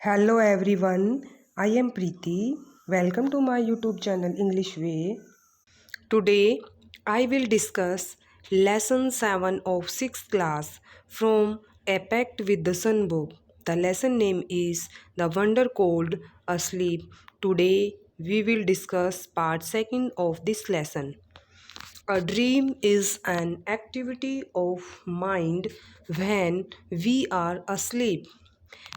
Hello everyone, I am Preeti. Welcome to my YouTube channel English Way. Today I will discuss lesson 7 of 6th class from A Pact with the Sun book. The lesson name is The Wonder Called Asleep. Today we will discuss part 2nd of this lesson. A dream is an activity of mind when we are asleep.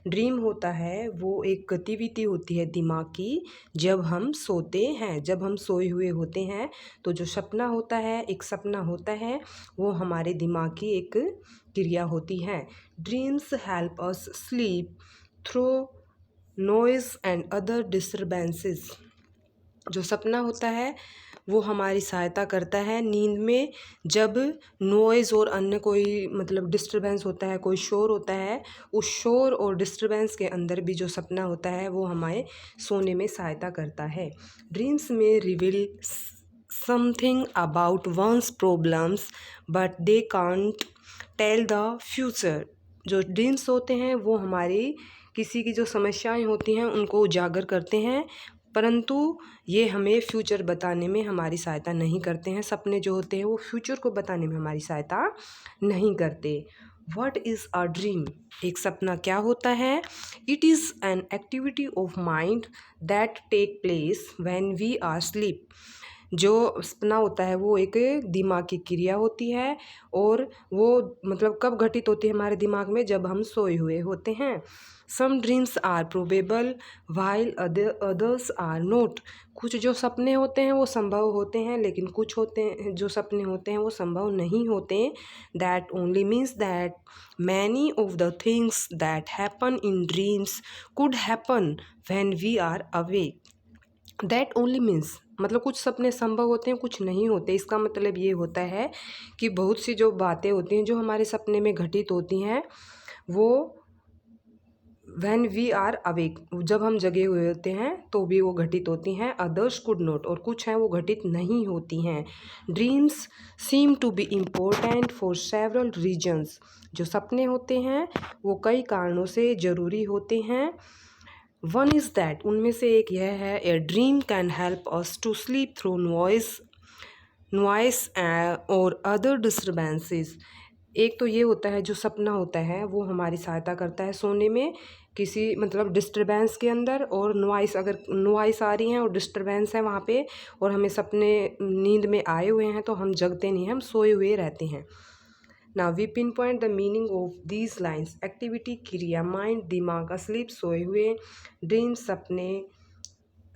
Dream होता है वो एक गतिविधि होती है दिमाग की जब हम सोते हैं। जब हम सोए हुए होते हैं तो जो सपना होता है, एक सपना होता है, वो हमारे दिमाग की एक क्रिया होती है। Dreams help us sleep through noise and other disturbances. जो सपना होता है वो हमारी सहायता करता है नींद में। जब नॉइज़ और अन्य कोई डिस्टरबेंस होता है, कोई शोर होता है, उस शोर और डिस्टरबेंस के अंदर भी जो सपना होता है वो हमें सोने में सहायता करता है। ड्रीम्स में reveal something about one's problems but they can't tell the future. जो ड्रीम्स होते हैं वो हमारी किसी की जो समस्याएं होती हैं उनको उजागर करते हैं, परंतु ये हमें फ्यूचर बताने में हमारी सहायता नहीं करते हैं। सपने जो होते हैं वो फ्यूचर को बताने में हमारी सहायता नहीं करते। What is a dream? एक सपना क्या होता है? It is an activity of mind that take place when we are sleep. जो सपना होता है वो एक दिमाग की क्रिया होती है और वो कब घटित होती है हमारे दिमाग में? जब हम सोए हुए होते हैं। Some dreams are probable while others are not. कुछ जो सपने होते हैं वो संभव होते हैं, लेकिन कुछ होते हैं जो सपने होते हैं वो संभव नहीं होते। That only means that many of the things that happen in dreams could happen when we are awake. That only means कुछ सपने संभव होते हैं, कुछ नहीं होते। इसका मतलब ये होता है कि बहुत सी जो बातें होती हैं जो हमारे सपने में घटित होती हैं वो व्हेन वी आर अवेक, जब हम जगे हुए होते हैं तो भी वो घटित होती हैं। अदर्स कुड नॉट, और कुछ हैं वो घटित नहीं होती हैं। Dreams seem to be important for several reasons. जो सपने होते हैं वो कई कारणों से ज़रूरी होते हैं। वन इज़ दैट, उनमें से एक यह है, a dream can help us to sleep through noise और अदर डिस्टर्बेंसेस। एक तो ये होता है जो सपना होता है वो हमारी सहायता करता है सोने में किसी डिस्टर्बेंस के अंदर, और नॉइस, अगर नॉइस आ रही हैं और डिस्टर्बेंस है वहाँ पे और हमें सपने नींद में आए हुए हैं तो हम जगते नहीं, हम सोए हुए रहते हैं। Now we pin point the meaning of these lines. Activity क्रिया, माइंड दिमाग, स्लीप सोए हुए, ड्रीम सपने,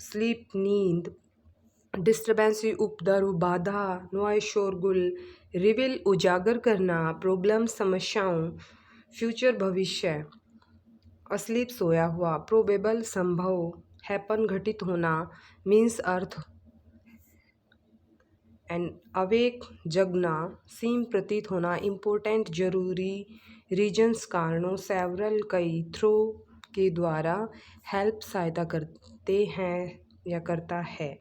स्लीप नींद, डिस्टर्बेंस उपद्रव बाधा, नॉइज शोरगुल, रिवील उजागर करना, प्रॉब्लम समस्याओं, फ्यूचर भविष्य, अस्लीप सोया हुआ, प्रोबेबल संभव, हैपन घटित होना, मीन्स अर्थ, एंड अवेक जगना, सीम प्रतीत होना, इम्पोर्टेंट जरूरी, रीजन्स कारणों, सेवरल कई, थ्रो के द्वारा, हेल्प सहायता करते हैं या करता है।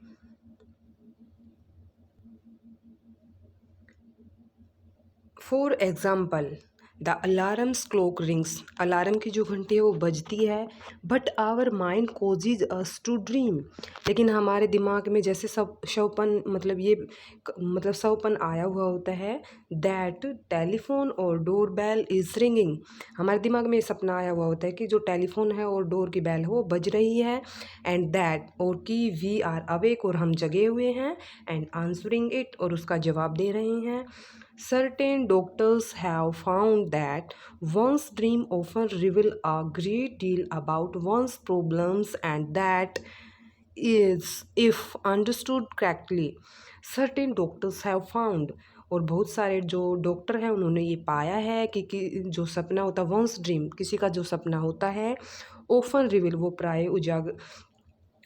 For example, the alarms clock rings. Alarm की जो घंटी है वो बजती है, but our mind causes us to dream. लेकिन हमारे दिमाग में जैसे सब शवपन सवपन आया हुआ होता है। दैट टेलीफोन और डोर बेल इज़ रिंगिंग। हमारे दिमाग में ये सपना आया हुआ होता है कि जो टेलीफोन है और डोर की बेल है वो बज रही है। एंड दैट, और कि वी आर अवेक, और हम जगे हुए हैं, एंड आंसरिंग इट, और उसका जवाब दे रहे हैं। Certain doctors have found that one's dream often reveal a great deal about one's problems, and that is if understood correctly. Certain doctors have found, और बहुत सारे जो डॉक्टर हैं उन्होंने ये पाया है कि जो सपना होता है, वंस ड्रीम, किसी का जो सपना होता है, ओफन रिवील, वो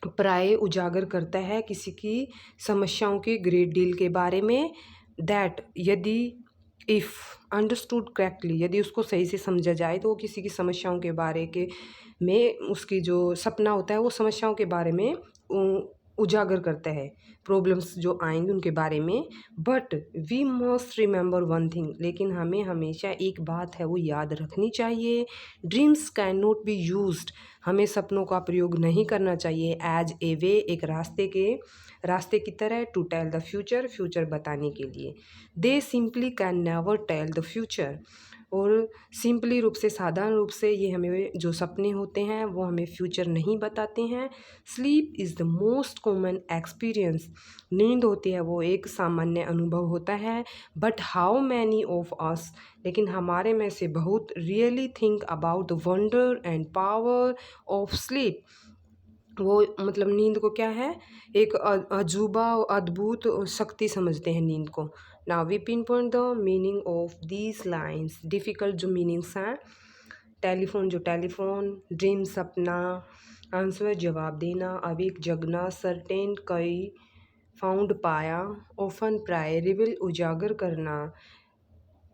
प्राय उजागर करता है किसी की समस्याओं के ग्रेट डील के बारे में। दैट, यदि, इफ़ अंडरस्टूड करेक्टली, यदि उसको सही से समझा जाए तो वो किसी की समस्याओं के बारे में, उसकी जो सपना होता है वो समस्याओं के बारे में उजागर करता है, प्रॉब्लम्स जो आएंगे उनके बारे में। But we must remember one thing, लेकिन हमें हमेशा एक बात है वो याद रखनी चाहिए, dreams can not be used, हमें सपनों का प्रयोग नहीं करना चाहिए एज ए वे, एक रास्ते की तरह, to tell the future, future बताने के लिए। They simply can never tell the future, और सिंपली रूप से, साधारण रूप से, ये हमें जो सपने होते हैं वो हमें फ्यूचर नहीं बताते हैं। Sleep is the most common experience, नींद होती है वो एक सामान्य अनुभव होता है। But how many of us, लेकिन हमारे में से बहुत, really think about the wonder and power of sleep, वो मतलब नींद को क्या है, एक अजूबा और अद्भुत शक्ति समझते हैं नींद को। Now we pin point the meaning of these lines, difficult जो मीनिंग्स हैं। टेलीफोन जो टेलीफोन, ड्रीम सपना, आंसर जवाब देना, अवेक जगना, सर्टेन कई, फाउंड पाया, ओफन प्राय, रिविल उजागर करना,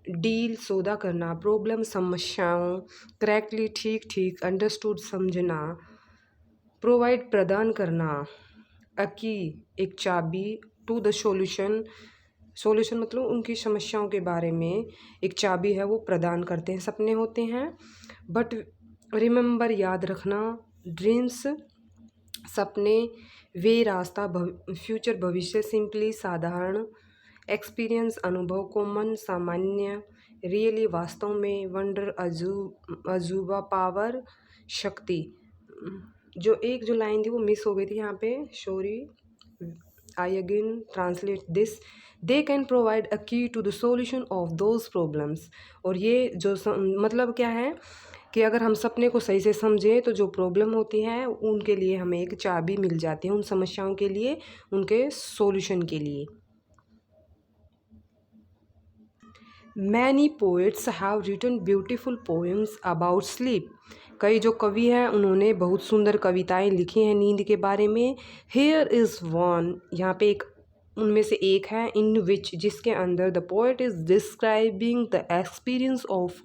डील सौदा करना, प्रॉब्लम समस्याओं, करेक्टली ठीक ठीक, अंडरस्टूड समझना, प्रोवाइड प्रदान करना, अ की एक चाबी, टू द सॉल्यूशन, सॉल्यूशन मतलब उनकी समस्याओं के बारे में एक चाबी है वो प्रदान करते हैं, सपने होते हैं। बट रिमेंबर याद रखना, ड्रीम्स सपने, वे रास्ता, फ्यूचर भविष्य, सिंपली साधारण, एक्सपीरियंस अनुभव, कॉमन सामान्य, रियली वास्तव में, वंडर अजूबा, पावर शक्ति। जो लाइन थी वो मिस हो गई थी यहाँ पे, sorry, I again translate this. They can provide a key to the solution of those problems, और ये जो मतलब क्या है कि अगर हम सपने को सही से समझें तो जो प्रॉब्लम होती है उनके लिए हमें एक चाबी मिल जाती है, उन समस्याओं के लिए, उनके सॉल्यूशन के लिए। Many poets have written beautiful poems about sleep, कई जो कवि हैं उन्होंने बहुत सुंदर कविताएं लिखी हैं नींद के बारे में। हेयर इज़ वन, यहाँ पे एक उनमें से एक है, इन विच, जिसके अंदर the poet is describing the experience of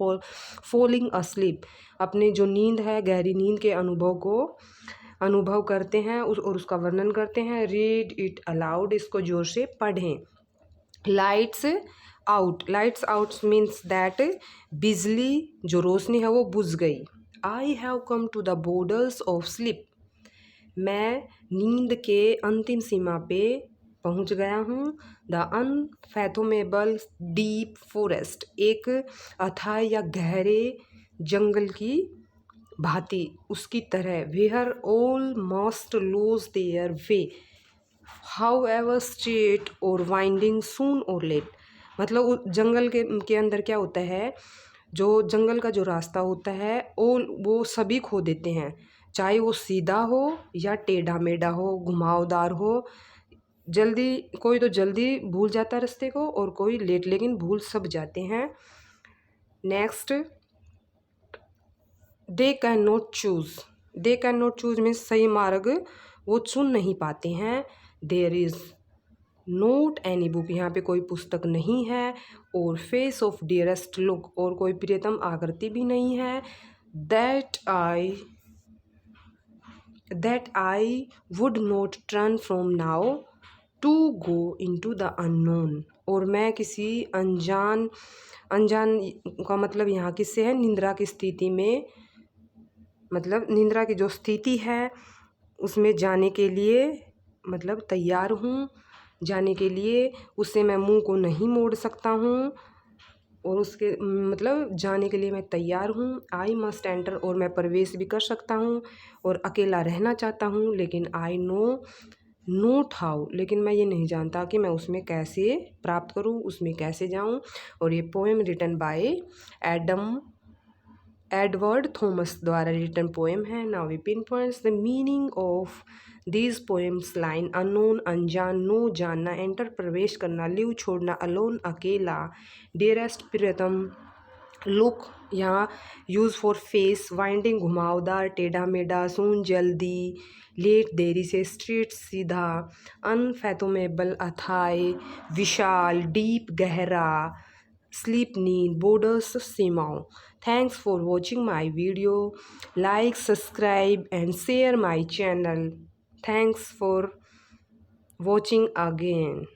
falling asleep, अपने जो नींद है, गहरी नींद के अनुभव को अनुभव करते हैं और उसका वर्णन करते हैं। रीड इट अलाउड, इसको जोर से पढ़ें। Lights lights out means that बिजली जो रोशनी है वो बुझ गई। I have come to the borders of sleep, मैं नींद के अंतिम सीमा पे पहुंच गया हूँ। द अनफैथोमेबल डीप फॉरेस्ट, एक अथाह या गहरे जंगल की भांति, उसकी तरह। Where all must lose their way, however straight और वाइंडिंग, सून और लेट, मतलब उस जंगल के अंदर क्या होता है, जो जंगल का जो रास्ता होता है वो सभी खो देते हैं, चाहे वो सीधा हो या टेढ़ा मेढ़ा हो, घुमावदार हो। कोई तो जल्दी भूल जाता है रास्ते को और कोई लेट, लेकिन भूल सब जाते हैं। Next, they cannot choose means सही मार्ग वो चुन नहीं पाते हैं। There is not any book, यहाँ पे कोई पुस्तक नहीं है। और फेस ऑफ डियरेस्ट लुक, और कोई प्रियतम आकृति भी नहीं है। That I would not turn from now to go into the unknown, और मैं किसी अनजान का मतलब यहाँ किससे है, निंद्रा की स्थिति में, मतलब निंद्रा की जो स्थिति है उसमें जाने के लिए मतलब तैयार हूँ, जाने के लिए उससे मैं मुंह को नहीं मोड़ सकता हूँ, और उसके मतलब जाने के लिए मैं तैयार हूँ। आई मस्ट एंटर, और मैं प्रवेश भी कर सकता हूँ, और अकेला रहना चाहता हूँ, लेकिन आई नो नोट हाउ, लेकिन मैं ये नहीं जानता कि मैं उसमें कैसे प्राप्त करूँ, उसमें कैसे जाऊँ। और ये poem written by Edward Thomas द्वारा रिटन पोएम है। Now we pinpoints the meaning of these poems. Line, unknown अनजान, नो जानना, एंटर प्रवेश करना, लिव छोड़ना, अलोन अकेला, डियरेस्ट प्रियतम, लुक यहाँ यूज़ फॉर फेस, वाइंडिंग घुमावदार टेढ़ा मेढ़ा, सून जल्दी, लेट देरी से, स्ट्रेट सीधा, अनफैथोमेबल अथाई विशाल, डीप गहरा, स्लीप नींद, बॉर्डर्स सीमाओं। Thanks for watching my video, like subscribe and share my channel. Thanks for watching again.